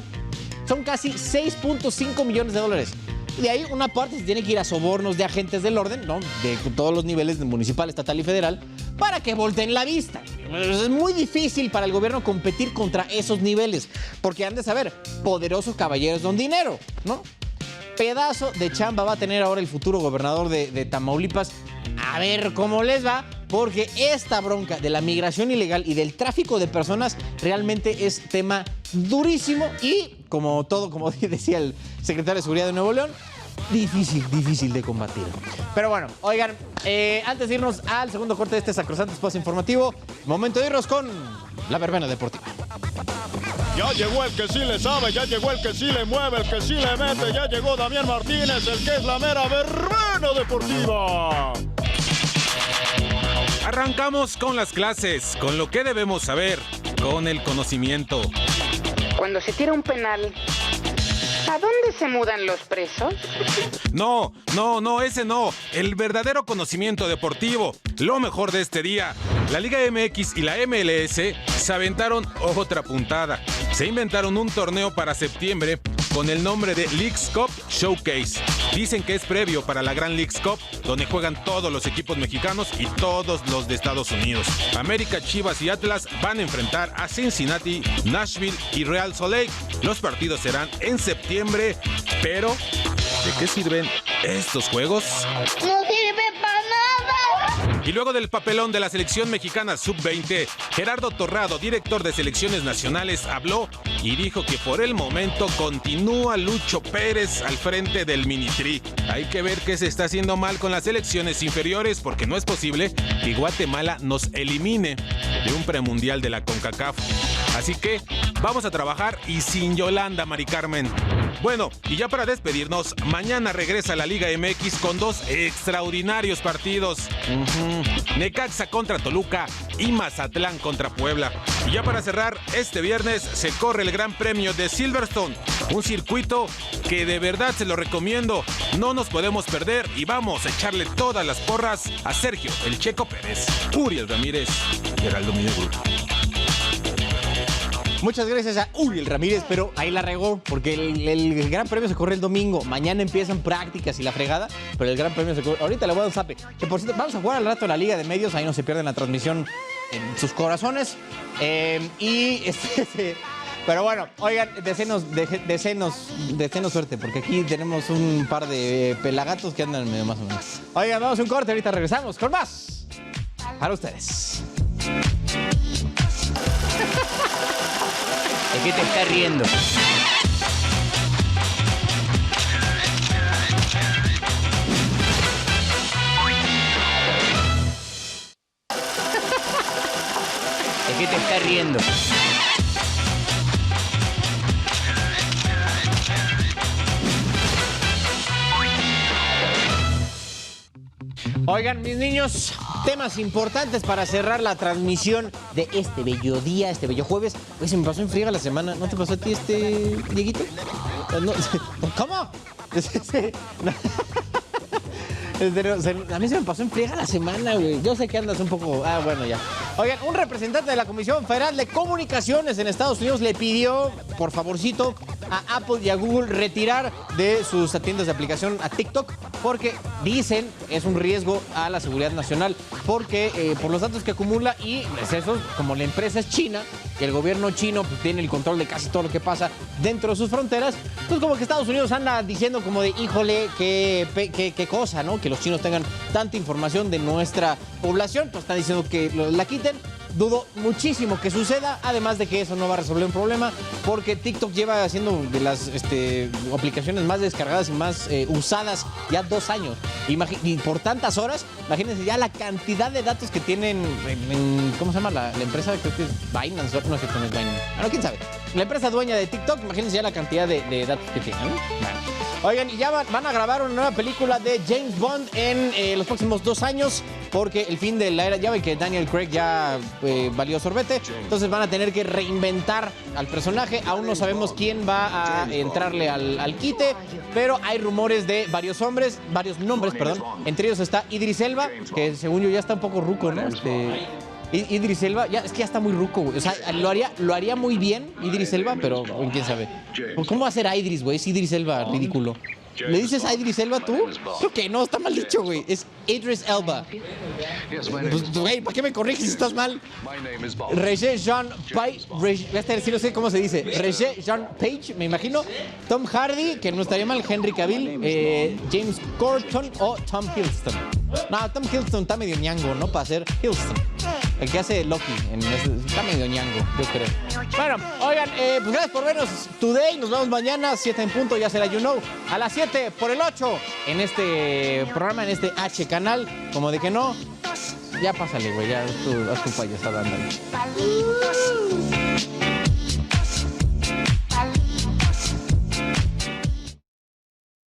Son casi $6.5 millones. Y de ahí una parte se tiene que ir a sobornos de agentes del orden, ¿no? De todos los niveles, de municipal, estatal y federal, para que volteen la vista. Es muy difícil para el gobierno competir contra esos niveles, porque han de saber, poderosos caballeros don dinero, ¿no? Pedazo de chamba va a tener ahora el futuro gobernador de Tamaulipas. A ver cómo les va, porque esta bronca de la migración ilegal y del tráfico de personas realmente es tema durísimo y, como decía el secretario de Seguridad de Nuevo León, difícil de combatir. Pero bueno, oigan, antes de irnos al segundo corte de este sacrosanto espacio informativo, momento de irnos con la verbena deportiva. Ya llegó el que sí le sabe, ya llegó el que sí le mueve, el que sí le mete, ya llegó Damián Martínez, el que es la mera verbena deportiva. Arrancamos con las clases, con lo que debemos saber, con el conocimiento. Cuando se tira un penal, ¿A dónde se mudan los presos? No, ese no. El verdadero conocimiento deportivo. Lo mejor de este día. La Liga MX y la MLS se aventaron otra puntada. Se inventaron un torneo para septiembre con el nombre de Leagues Cup Showcase. Dicen que es previo para la Gran Leagues Cup, donde juegan todos los equipos mexicanos y todos los de Estados Unidos. América, Chivas y Atlas van a enfrentar a Cincinnati, Nashville y Real Salt Lake. Los partidos serán en septiembre, pero ¿de qué sirven estos juegos? ¡No sirve para nada! Y luego del papelón de la selección mexicana sub-20, Gerardo Torrado, director de selecciones nacionales, habló y dijo que por el momento continúa Lucho Pérez al frente del Minitri. Hay que ver qué se está haciendo mal con las selecciones inferiores, porque no es posible que Guatemala nos elimine de un premundial de la CONCACAF. Así que vamos a trabajar y sin Yolanda, Mari Carmen. Bueno, y ya para despedirnos, mañana regresa la Liga MX con 2 extraordinarios partidos. Necaxa contra Toluca y Mazatlán contra Puebla. Y ya para cerrar, este viernes se corre el Gran Premio de Silverstone, un circuito que de verdad se lo recomiendo. No nos podemos perder y vamos a echarle todas las porras a Sergio El Checo Pérez, Uriel Ramírez y Heraldo Media Group. Muchas gracias a Uriel Ramírez, pero ahí la regó, porque el Gran Premio se corre el domingo. Mañana empiezan prácticas y la fregada, pero el Gran Premio se corre. Ahorita le voy a dar un zape. Que por cierto, vamos a jugar al rato en la Liga de Medios, ahí no se pierden la transmisión en sus corazones. Pero bueno, oigan, desenos suerte, porque aquí tenemos un par de pelagatos que andan medio más o menos. Oigan, vamos a un corte, ahorita regresamos con más para ustedes. ¿De qué te estás riendo? ¿De qué te estás riendo? Oigan, mis niños, temas importantes para cerrar la transmisión de este bello día, este bello jueves. Oye, se me pasó en friega la semana. ¿No te pasó a ti, Dieguito? No, ¿cómo? A mí se me pasó en friega la semana, güey. Yo sé que andas un poco... bueno, ya. Oigan, un representante de la Comisión Federal de Comunicaciones en Estados Unidos le pidió, por favorcito, a Apple y a Google retirar de sus tiendas de aplicación a TikTok, porque dicen es un riesgo a la seguridad nacional, porque por los datos que acumula y eso, como la empresa es china y el gobierno chino pues, tiene el control de casi todo lo que pasa dentro de sus fronteras, pues como que Estados Unidos anda diciendo como de, híjole, qué cosa, ¿no? Que los chinos tengan tanta información de nuestra población, pues están diciendo que la quiten. Dudo muchísimo que suceda, además de que eso no va a resolver un problema, porque TikTok lleva siendo de las aplicaciones más descargadas y más usadas ya 2 años. Y por tantas horas, imagínense ya la cantidad de datos que tienen ¿cómo se llama la empresa? Creo que es Binance, no sé cómo es Binance. Bueno, quién sabe. La empresa dueña de TikTok, imagínense ya la cantidad de datos que tienen, ¿no? Bueno. Oigan, y ya van a grabar una nueva película de James Bond en los próximos 2 años, porque el fin de la era, ya ven que Daniel Craig ya valió sorbete, entonces van a tener que reinventar al personaje. Aún no sabemos quién va a entrarle al quite, pero hay rumores de varios nombres, entre ellos está Idris Elba, que según yo ya está un poco ruco, ¿no? Idris Elba, es que ya está muy ruco, güey. O sea, lo haría muy bien Idris Elba, pero quién sabe. ¿Cómo va a ser a Idris, güey? Es Idris Elba, ridículo. ¿Le dices a Idris Elba tú? Creo que no, está mal dicho, güey. Es Idris Elba. Pues, güey, ¿para qué me corriges si estás mal? Regé Jean Page, no sé cómo se dice. Regé Jean Page, me imagino. Tom Hardy, que no estaría mal. Henry Cavill, James Corden o Tom Hiddleston. No, Tom Hiddleston está medio ñango, ¿no? Para ser Hiddleston. El que hace Loki, está medio ñango, yo creo. Bueno, oigan, pues gracias por vernos today. Nos vemos mañana, 7 en punto, ya será You Know. A las 7 por el 8 en este programa, en este H canal. Como de que no, ya pásale, güey, ya haz tu payasada, ándale.